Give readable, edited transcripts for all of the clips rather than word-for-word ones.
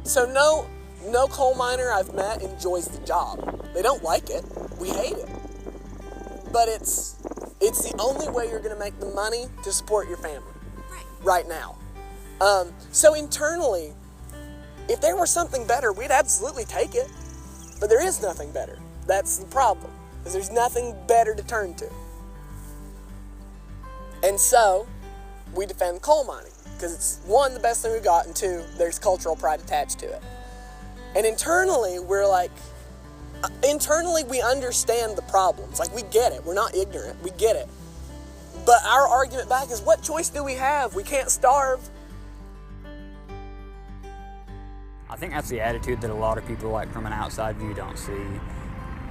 So no coal miner I've met enjoys the job. They don't like it. We hate it. But it's the only way you're going to make the money to support your family right now. So internally, if there were something better, we'd absolutely take it. But there is nothing better. That's the problem, because there's nothing better to turn to. And so we defend coal mining, because it's, one, the best thing we've got, and two, there's cultural pride attached to it. And internally, we understand the problems. Like, we get it. We're not ignorant. We get it. But our argument back is, what choice do we have? We can't starve. I think that's the attitude that a lot of people, like, from an outside view don't see.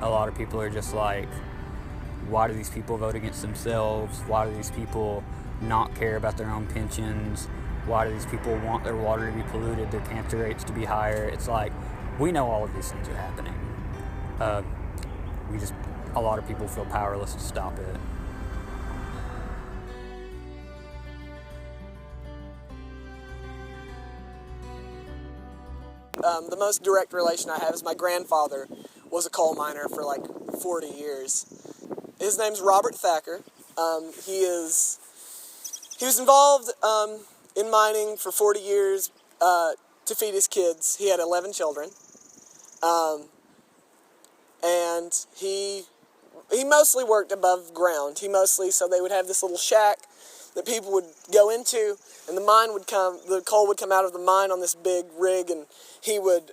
A lot of people are just like, why do these people vote against themselves? Why do these people not care about their own pensions? Why do these people want their water to be polluted, their cancer rates to be higher? It's like, we know all of these things are happening. A lot of people feel powerless to stop it. The most direct relation I have is my grandfather was a coal miner for like 40 years. His name's Robert Thacker. He was involved in mining for 40 years to feed his kids. He had 11 children. And he mostly worked above ground. So they would have this little shack that people would go into, and the coal would come out of the mine on this big rig, and he would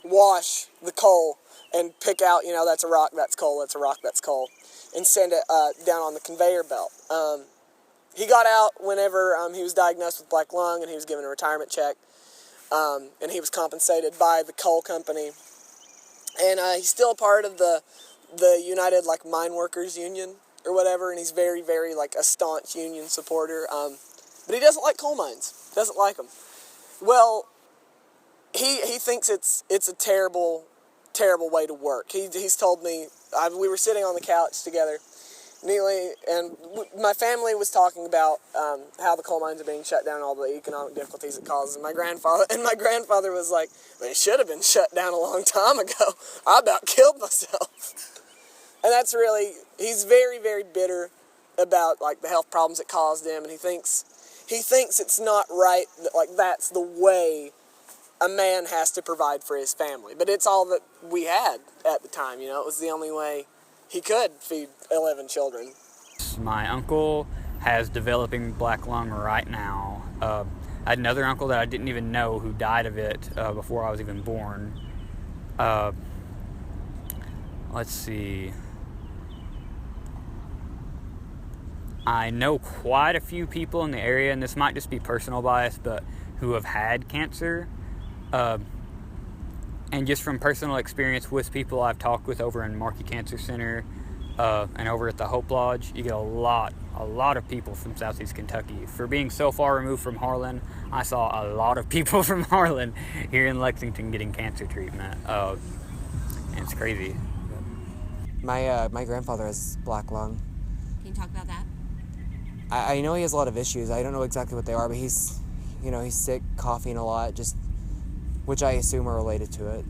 wash the coal and pick out, that's a rock, that's coal, that's a rock, that's coal, and send it down on the conveyor belt. He got out whenever he was diagnosed with black lung, and he was given a retirement check, and he was compensated by the coal company. And he's still a part of the United Mine Workers Union or whatever, and he's very, very a staunch union supporter. But he doesn't like coal mines. Doesn't like them. Well, he thinks it's a terrible, terrible way to work. He's told me, we were sitting on the couch together, neatly, and my family was talking about how the coal mines are being shut down and all the economic difficulties it causes. And my grandfather was like, it should have been shut down a long time ago. I about killed myself. And that's really, he's very, very bitter about the health problems it caused him, and he thinks it's not right that that's the way a man has to provide for his family. But it's all that we had at the time, it was the only way he could feed 11 children. My uncle has developing black lung right now. I had another uncle that I didn't even know who died of it before I was even born. Let's see. I know quite a few people in the area, and this might just be personal bias, but who have had cancer. And just from personal experience with people I've talked with over in Markey Cancer Center and over at the Hope Lodge, you get a lot of people from Southeast Kentucky. For being so far removed from Harlan, I saw a lot of people from Harlan here in Lexington getting cancer treatment. And it's crazy. My grandfather has black lung. Can you talk about that? I know he has a lot of issues. I don't know exactly what they are, but he's sick, coughing a lot, which I assume are related to it.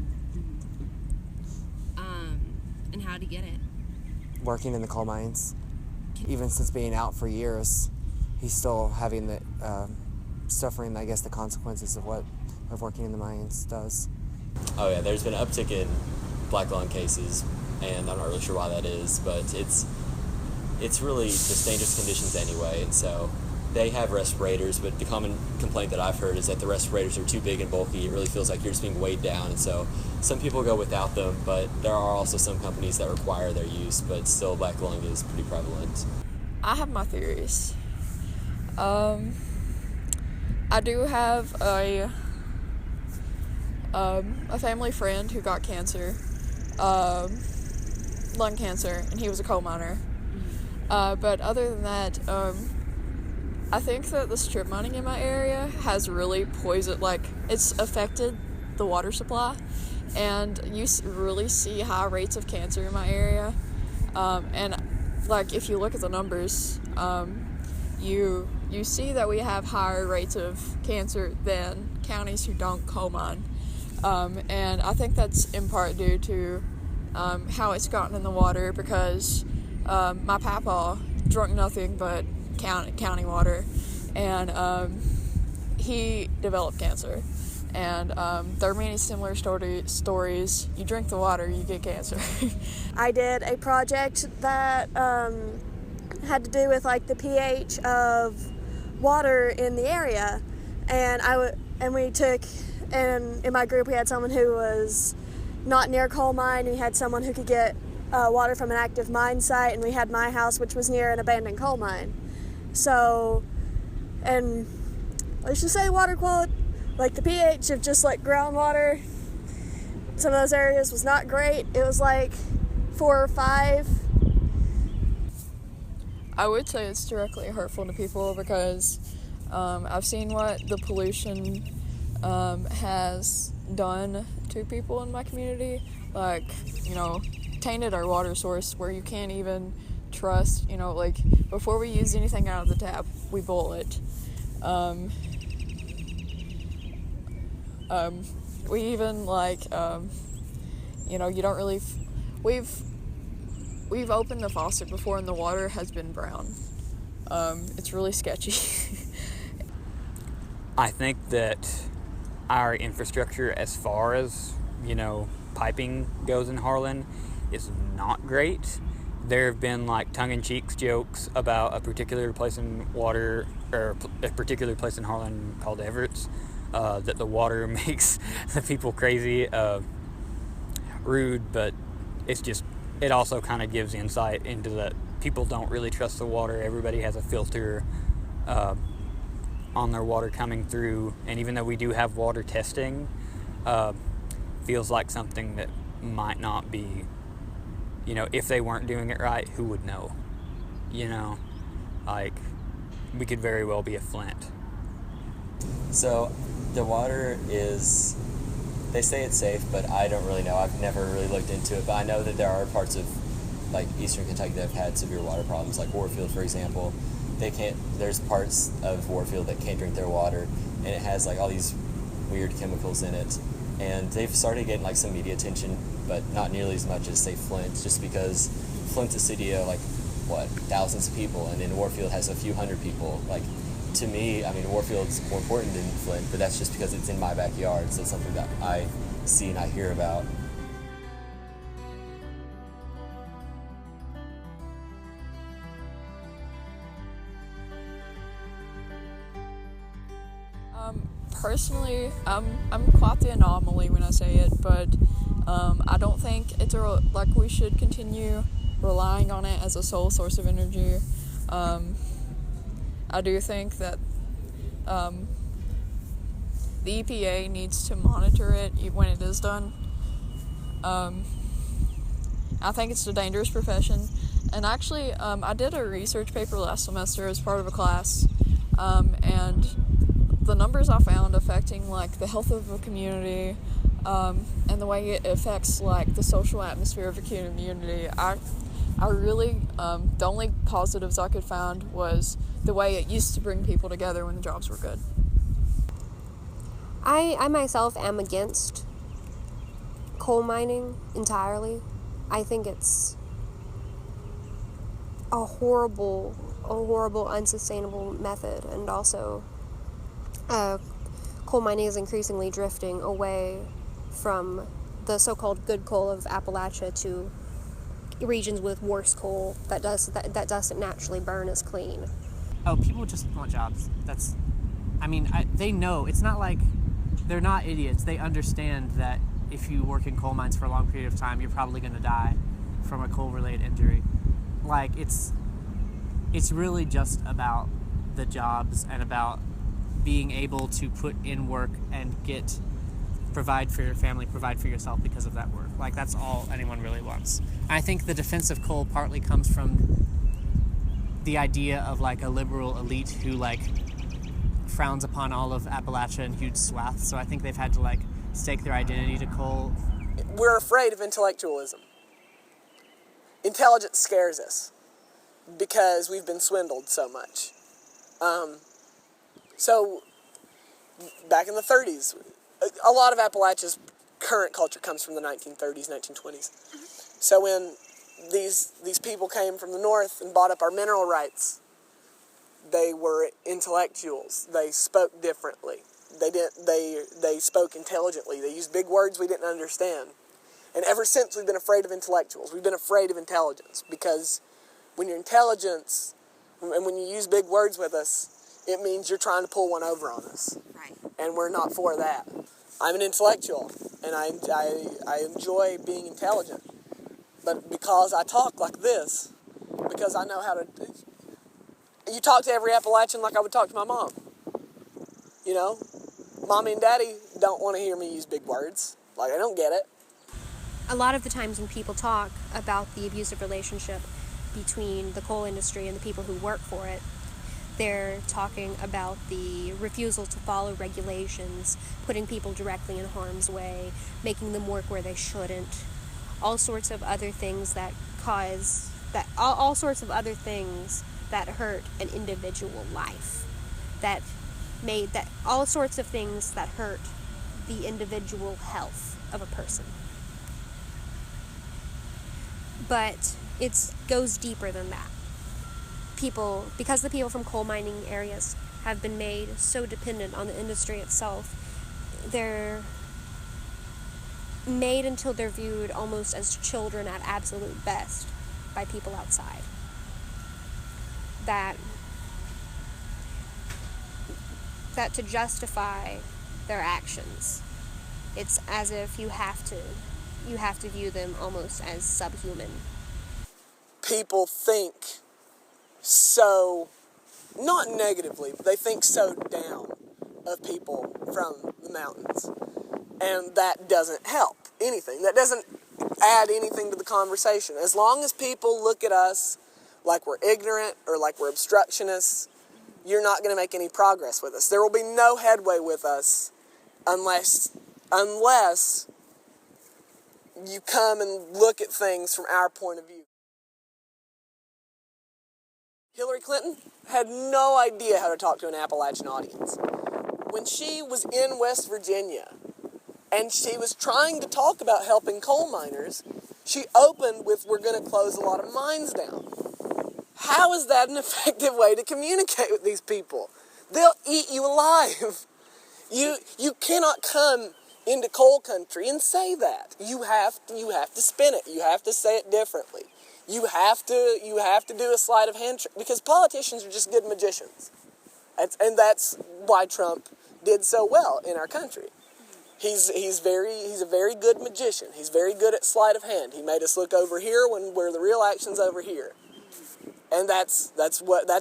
And how did he get it? Working in the coal mines. Even since being out for years, he's still having suffering, I guess, the consequences of working in the mines does. Oh yeah, there's been an uptick in black lung cases, and I'm not really sure why that is, but it's really just dangerous conditions anyway, and so they have respirators, but the common complaint that I've heard is that the respirators are too big and bulky. It really feels like you're just being weighed down, and so some people go without them, but there are also some companies that require their use, but still black lung is pretty prevalent. I have my theories. I do have a family friend who got cancer, lung cancer, and he was a coal miner. But other than that, I think that the strip mining in my area has really poisoned, it's affected the water supply, and you really see high rates of cancer in my area. And if you look at the numbers, you see that we have higher rates of cancer than counties who don't coal mine. And I think that's in part due to how it's gotten in the water, because my papa drunk nothing but county water, and he developed cancer. And there are many similar stories. You drink the water, you get cancer. I did a project that had to do with like the pH of water in the area, and in my group we had someone who was not near a coal mine, and we had someone who could get water from an active mine site, and we had my house, which was near an abandoned coal mine. So, and let's just say water quality, like the pH of just like groundwater, some of those areas was not great. It was like 4 or 5. I would say it's directly hurtful to people, because I've seen what the pollution has done to people in my community. Like, tainted our water source, where you can't even trust, like before we use anything out of the tap, we boil it. We even you don't really. We've opened the faucet before and the water has been brown. It's really sketchy. I think that our infrastructure, as far as piping goes in Harlan, is not great. There have been tongue-in-cheek jokes about a particular place in water, or a particular place in Harlan called Everett's, that the water makes the people crazy, rude, but it also kind of gives insight into that people don't really trust the water. Everybody has a filter on their water coming through, and even though we do have water testing, feels like something that might not be, if they weren't doing it right, who would know? We could very well be a Flint. So the water is, they say it's safe, but I don't really know. I've never really looked into it, but I know that there are parts of eastern Kentucky that have had severe water problems, like Warfield, for example. There's parts of Warfield that can't drink their water, and it has all these weird chemicals in it. And they've started getting some media attention, but not nearly as much as, say, Flint, just because Flint's a city of thousands of people, and then Warfield has a few hundred people. To me, Warfield's more important than Flint, but that's just because it's in my backyard, so it's something that I see and I hear about. Personally, I'm quite the anomaly when I say it, but I don't think we should continue relying on it as a sole source of energy. I do think that the EPA needs to monitor it when it is done. I think it's a dangerous profession, and actually, I did a research paper last semester as part of a class, and the numbers I found affecting the health of a community, and the way it affects the social atmosphere of a community, I really, the only positives I could find was the way it used to bring people together when the jobs were good. I myself am against coal mining entirely. I think it's a horrible, unsustainable method, and also coal mining is increasingly drifting away from the so-called good coal of Appalachia to regions with worse coal that doesn't naturally burn as clean. Oh, people just want jobs. They know. It's not like they're not idiots. They understand that if you work in coal mines for a long period of time, you're probably going to die from a coal-related injury. It's really just about the jobs and about being able to put in work and provide for your family, provide for yourself because of that work. That's all anyone really wants. I think the defense of coal partly comes from the idea of a liberal elite who frowns upon all of Appalachia in huge swaths. So I think they've had to stake their identity to coal. We're afraid of intellectualism. Intelligence scares us because we've been swindled so much. So back in the 30s, a lot of Appalachia's current culture comes from the 1930s, 1920s. So when these people came from the north and bought up our mineral rights, they were intellectuals. They spoke differently. They spoke intelligently. They used big words we didn't understand. And ever since, we've been afraid of intellectuals. We've been afraid of intelligence, because when you're intelligence and when you use big words with us, it means you're trying to pull one over on us. Right. And we're not for that. I'm an intellectual, and I enjoy being intelligent. But because I talk like this, because I know how to... You talk to every Appalachian like I would talk to my mom. You know? Mommy and Daddy don't want to hear me use big words. Like, I don't get it. A lot of the times when people talk about the abusive relationship between the coal industry and the people who work for it, they're talking about the refusal to follow regulations, putting people directly in harm's way, making them work where they shouldn't, all sorts of other things that cause that all sorts of other things that hurt an individual life, all sorts of things that hurt the individual health of a person. But it goes deeper than that. Because the people from coal mining areas have been made so dependent on the industry itself, they're made until they're viewed almost as children at absolute best by people outside. That to justify their actions, it's as if you have to view them almost as subhuman. People think so, not negatively, but they think so down of people from the mountains. And that doesn't help anything. That doesn't add anything to the conversation. As long as people look at us like we're ignorant or like we're obstructionists, you're not going to make any progress with us. There will be no headway with us unless you come and look at things from our point of view. Hillary Clinton had no idea how to talk to an Appalachian audience. When she was in West Virginia and she was trying to talk about helping coal miners, she opened with, "We're going to close a lot of mines down." How is that an effective way to communicate with these people? They'll eat you alive. You cannot come into coal country and say that. You have to spin it. You have to say it differently. You have to do a sleight of hand trick, because politicians are just good magicians. And that's why Trump did so well in our country. He's a very good magician. He's very good at sleight of hand. He made us look over here where the real action's over here. And that's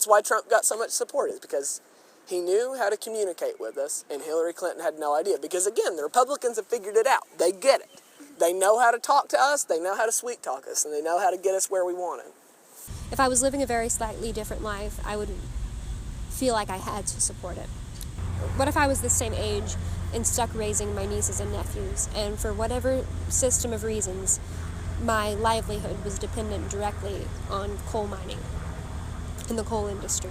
why Trump got so much support, is because he knew how to communicate with us, and Hillary Clinton had no idea. Because again, the Republicans have figured it out. They get it. They know how to talk to us, they know how to sweet talk us, and they know how to get us where we want it. If I was living a very slightly different life, I would feel like I had to support it. What if I was the same age and stuck raising my nieces and nephews, and for whatever system of reasons, my livelihood was dependent directly on coal mining in the coal industry?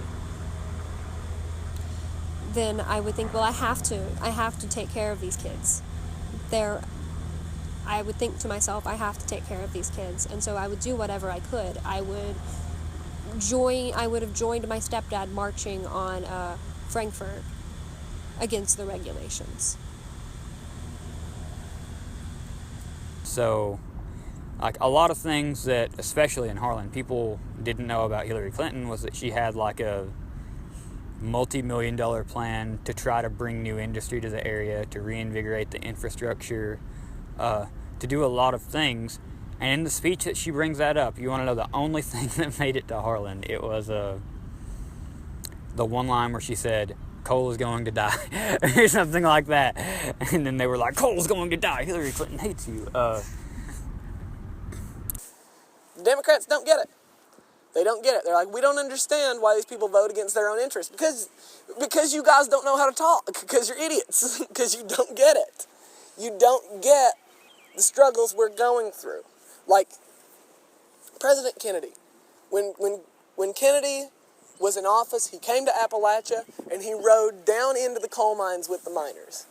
Then I would think, well, I have to take care of these kids. I would think to myself, I have to take care of these kids, and so I would do whatever I could. I would have joined my stepdad marching on Frankfurt against the regulations. So, like, a lot of things that, especially in Harlan, people didn't know about Hillary Clinton was that she had like a multi-million-dollar plan to try to bring new industry to the area, to reinvigorate the infrastructure, to do a lot of things. And in the speech that she brings that up, you want to know the only thing that made it to Harlan? It was the one line where she said, "Coal is going to die," or something like that. And then they were like, "Coal is going to die. Hillary Clinton hates you." Democrats don't get it. They don't get it. They're like, "We don't understand why these people vote against their own interests." Because you guys don't know how to talk. Because you're idiots. Because you don't get it. You don't get the struggles we're going through. Like President Kennedy. When Kennedy was in office, he came to Appalachia and he rode down into the coal mines with the miners.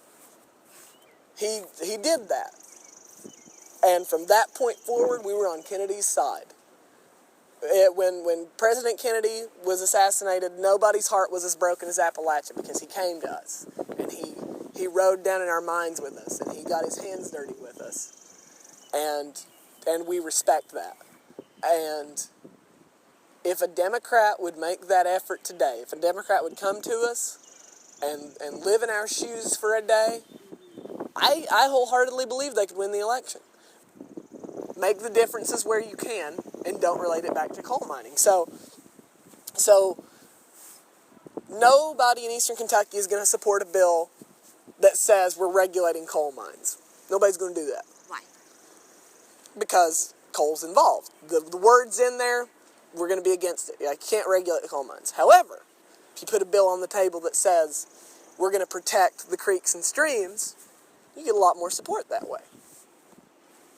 he did that. And from that point forward, we were on Kennedy's side. When President Kennedy was assassinated, nobody's heart was as broken as Appalachia, because he came to us, and he rode down in our minds with us, and he got his hands dirty with us, and we respect that. And if a Democrat would make that effort today, if a Democrat would come to us and live in our shoes for a day, I wholeheartedly believe they could win the election. Make the differences where you can, and don't relate it back to coal mining. So nobody in Eastern Kentucky is going to support a bill that says we're regulating coal mines. Nobody's going to do that. Why? Because coal's involved. The word's in there, we're going to be against it. I can't regulate the coal mines. However, if you put a bill on the table that says we're going to protect the creeks and streams, you get a lot more support that way.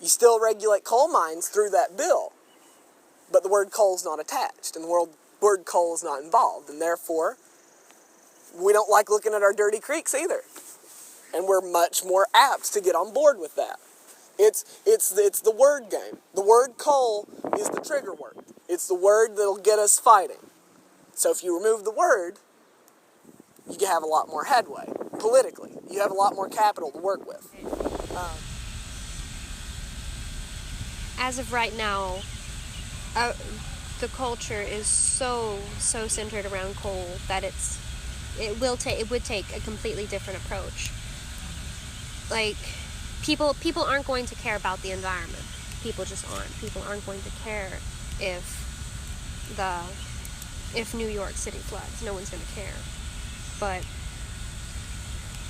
You still regulate coal mines through that bill, but the word coal's not attached, and the word coal is not involved, and therefore, we don't like looking at our dirty creeks either. And we're much more apt to get on board with that. It's the word game. The word coal is the trigger word. It's the word that'll get us fighting. So if you remove the word, you can have a lot more headway politically. You have a lot more capital to work with. As of right now, the culture is so centered around coal that it would take a completely different approach. Like, people aren't going to care about the environment. People just aren't. People aren't going to care if New York City floods. No one's going to care. But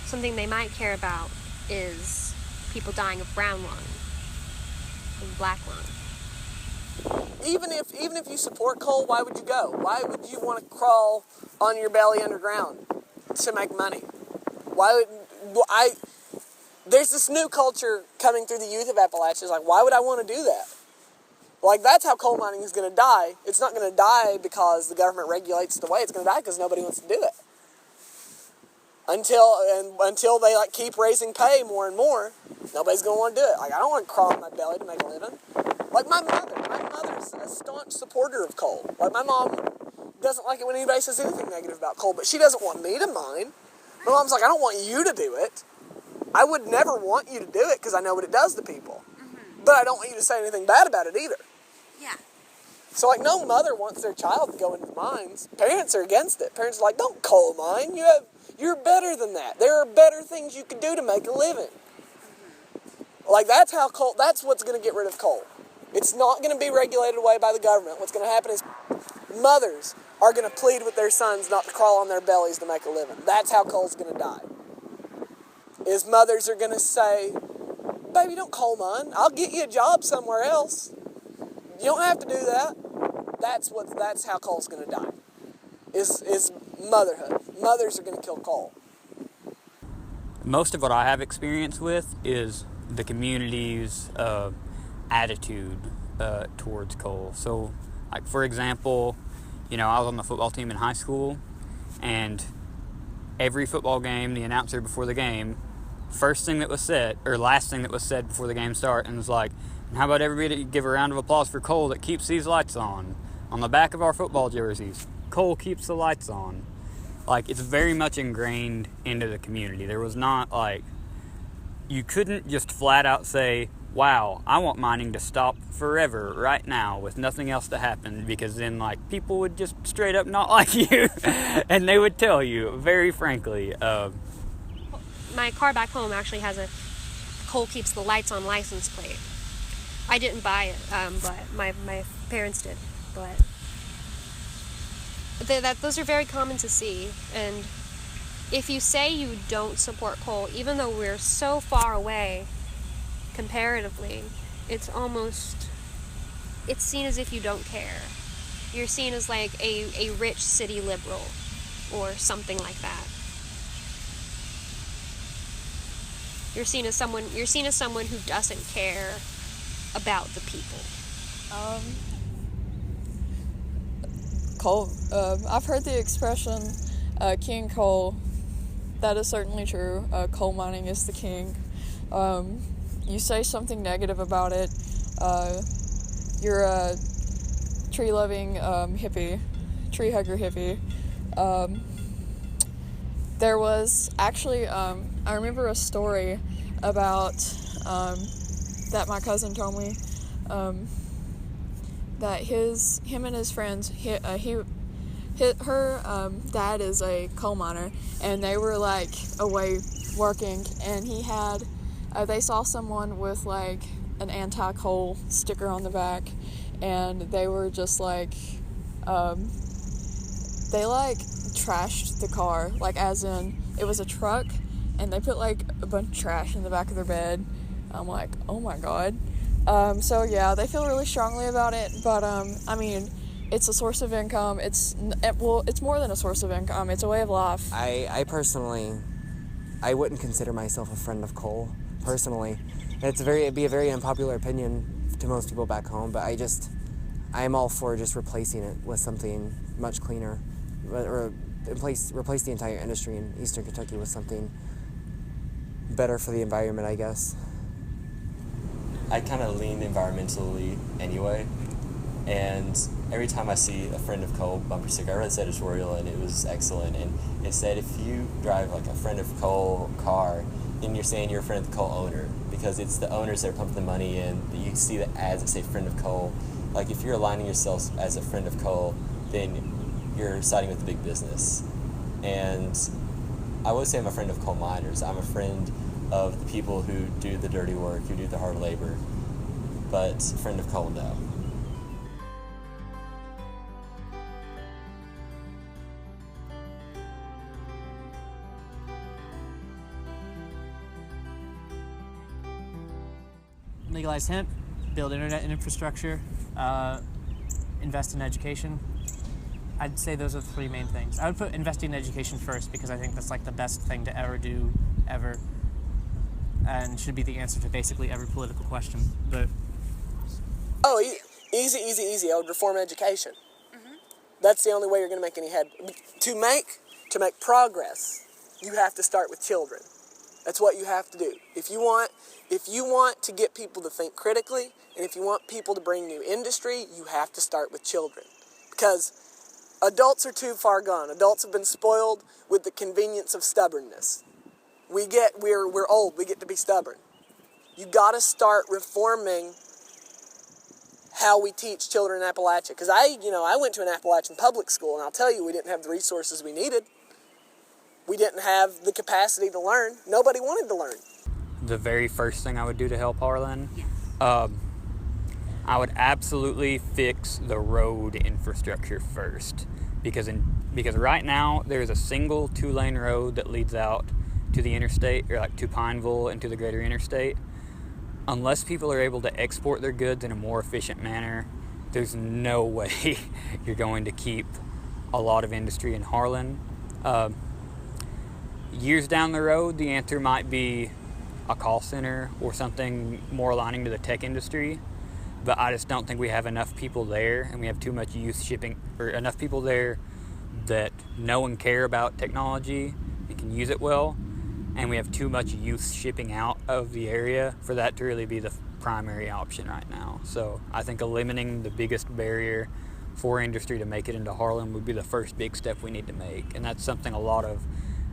something they might care about is people dying of brown lung and black lung. Even if you support coal, why would you go? Why would you want to crawl on your belly underground to make money? There's this new culture coming through the youth of Appalachia. It's like, why would I want to do that? Like, that's how coal mining is going to die. It's not going to die because the government regulates the way. It's going to die because nobody wants to do it. Until they keep raising pay more and more, nobody's going to want to do it. Like, I don't want to crawl on my belly to make a living. Like my mother's a staunch supporter of coal. Like, my mom doesn't like it when anybody says anything negative about coal, but she doesn't want me to mine. My mom's like, I don't want you to do it. I would never want you to do it because I know what it does to people. Mm-hmm. But I don't want you to say anything bad about it either. Yeah. So, no mother wants their child to go into the mines. Parents are against it. Parents are like, don't coal mine. You're better than that. There are better things you could do to make a living. Mm-hmm. That's what's going to get rid of coal. It's not going to be regulated away by the government. What's going to happen is mothers are going to plead with their sons not to crawl on their bellies to make a living. That's how coal's going to die. Is mothers are going to say, baby, don't coal mine. I'll get you a job somewhere else. You don't have to do that. That's how coal's going to die. Is motherhood. Mothers are going to kill coal. Most of what I have experience with is the community's attitude towards coal. So, for example, I was on the football team in high school, and every football game, the announcer before the game, first thing that was said, or last thing that was said before the game started, and was like, how about everybody give a round of applause for Cole that keeps these lights on the back of our football jerseys. Cole keeps the lights on. It's very much ingrained into the community. There was not, you couldn't just flat out say, wow, I want mining to stop forever right now with nothing else to happen, because then, people would just straight up not like you. And they would tell you, very frankly. My car back home actually has a Coal Keeps the Lights On license plate. I didn't buy it, but my parents did. But those are very common to see. And if you say you don't support coal, even though we're so far away comparatively, it's seen as if you don't care. You're seen as a rich city liberal or something like that. You're seen as someone who doesn't care about the people. Coal. I've heard the expression "king coal." That is certainly true. Coal mining is the king. You say something negative about it, you're a tree-loving hippie, tree hugger hippie. There was actually, I remember a story about that my cousin told me, that him and his friends, her dad is a coal miner, and they were like away working, and they saw someone with like an anti-coal sticker on the back, and they were just like, they like trashed the car, like as in it was a truck, and they put like a bunch of trash in the back of their bed. I'm like, oh my god. So yeah, they feel really strongly about it, but I mean, it's a source of income. It's more than a source of income. It's a way of life. I personally, I wouldn't consider myself a friend of coal, personally. It'd be a very unpopular opinion to most people back home, but I'm all for just replacing it with something much cleaner, or replace the entire industry in Eastern Kentucky with something better for the environment, I guess. I kind of lean environmentally anyway, and every time I see a Friend of Coal bumper sticker, I read this editorial and it was excellent, and it said if you drive like a Friend of Coal car, then you're saying you're a Friend of the Coal owner, because it's the owners that are pumping the money in. You see the ads that say Friend of Coal. Like if you're aligning yourself as a Friend of Coal, then you're siding with the big business. And I would say I'm a friend of coal miners. I'm a friend of the people who do the dirty work, who do the hard labor, but friend of coal, no. Legalize hemp, build internet infrastructure, invest in education. I'd say those are the three main things. I would put investing in education first, because I think that's like the best thing to ever do, ever, and should be the answer to basically every political question. But easy. I would reform education. Mm-hmm. That's the only way you're going to make any head. To make progress, you have to start with children. That's what you have to do. If you want to get people to think critically, and if you want people to bring new industry, you have to start with children, because adults are too far gone. Adults have been spoiled with the convenience of stubbornness. We're old. We get to be stubborn. You got to start reforming how we teach children in Appalachia. Because I went to an Appalachian public school, and I'll tell you, we didn't have the resources we needed. We didn't have the capacity to learn. Nobody wanted to learn. The very first thing I would do to help Harlan, I would absolutely fix the road infrastructure first, because right now there's a single 2-lane road that leads out to the interstate, or like to Pineville and to the greater interstate. Unless people are able to export their goods in a more efficient manner, there's no way you're going to keep a lot of industry in Harlan. Years down the road, the answer might be a call center or something more aligning to the tech industry. But I just don't think we have enough people there, and we have too much youth shipping, or enough people there that know and care about technology and can use it well, and we have too much youth shipping out of the area for that to really be the primary option right now. So I think eliminating the biggest barrier for industry to make it into Harlan would be the first big step we need to make, and that's something a lot of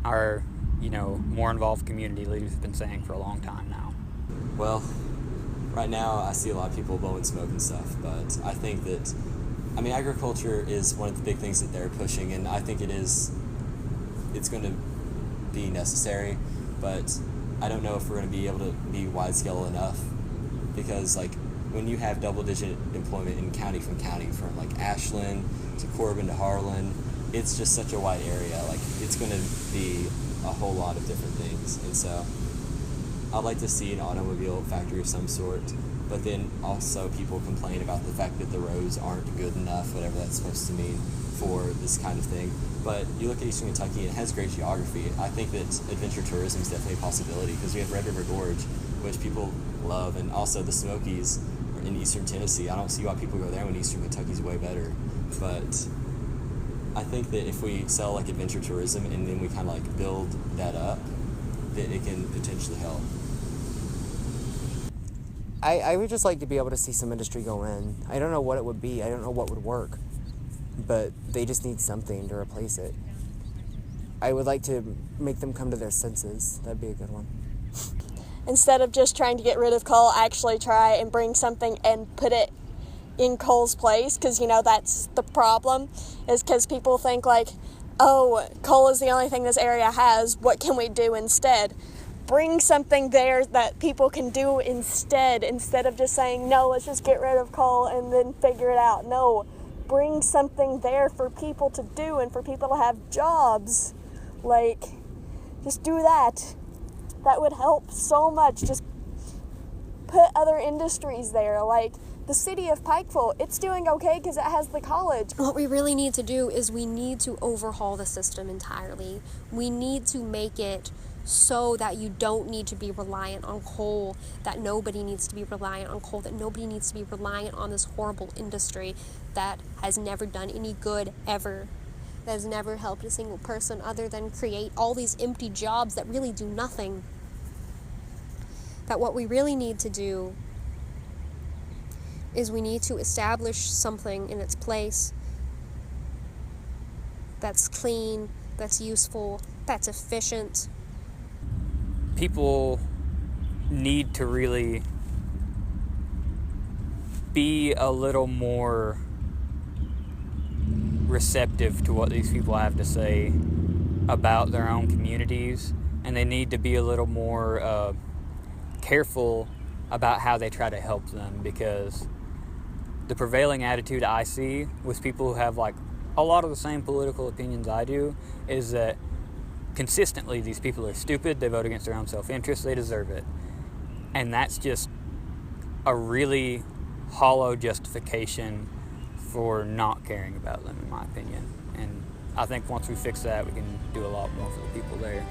our more involved community leaders have been saying for a long time now. Well, right now I see a lot of people blowing smoke and stuff, but I think that, agriculture is one of the big things that they're pushing, and I think it's going to be necessary, but I don't know if we're going to be able to be wide scale enough, because when you have double-digit employment in county from Ashland to Corbin to Harlan, it's just such a wide area. It's going to be a whole lot of different things, and so I'd like to see an automobile factory of some sort, but then also people complain about the fact that the roads aren't good enough, whatever that's supposed to mean for this kind of thing. But you look at Eastern Kentucky, and it has great geography. I think that adventure tourism is definitely a possibility, because we have Red River Gorge, which people love, and also the Smokies in Eastern Tennessee. I don't see why people go there when Eastern Kentucky's way better. But I think that if we sell adventure tourism and then we kind of build that up, that it can potentially help. I would just like to be able to see some industry go in. I don't know what it would be. I don't know what would work. But they just need something to replace it. I would like to make them come to their senses. That'd be a good one. Instead of just trying to get rid of coal, actually try and bring something and put it in coal's place, because, you know, that's the problem, is because people think like, oh, coal is the only thing this area has, what can we do instead? Bring something there that people can do instead of just saying, no, let's just get rid of coal and then figure it out. No, bring something there for people to do and for people to have jobs. Like, just do that. That would help so much. Just put other industries there. Like, the city of Pikeville, it's doing okay because it has the college. What we really need to do is we need to overhaul the system entirely. We need to make it so that you don't need to be reliant on coal, that nobody needs to be reliant on coal, that nobody needs to be reliant on this horrible industry that has never done any good ever, that has never helped a single person other than create all these empty jobs that really do nothing. That what we really need to do is we need to establish something in its place that's clean, that's useful, that's efficient. People need to really be a little more receptive to what these people have to say about their own communities, and they need to be a little more careful about how they try to help them, because the prevailing attitude I see with people who have like a lot of the same political opinions I do is that consistently these people are stupid, they vote against their own self-interest, they deserve it. And that's just a really hollow justification for not caring about them, in my opinion. And I think once we fix that, we can do a lot more for the people there.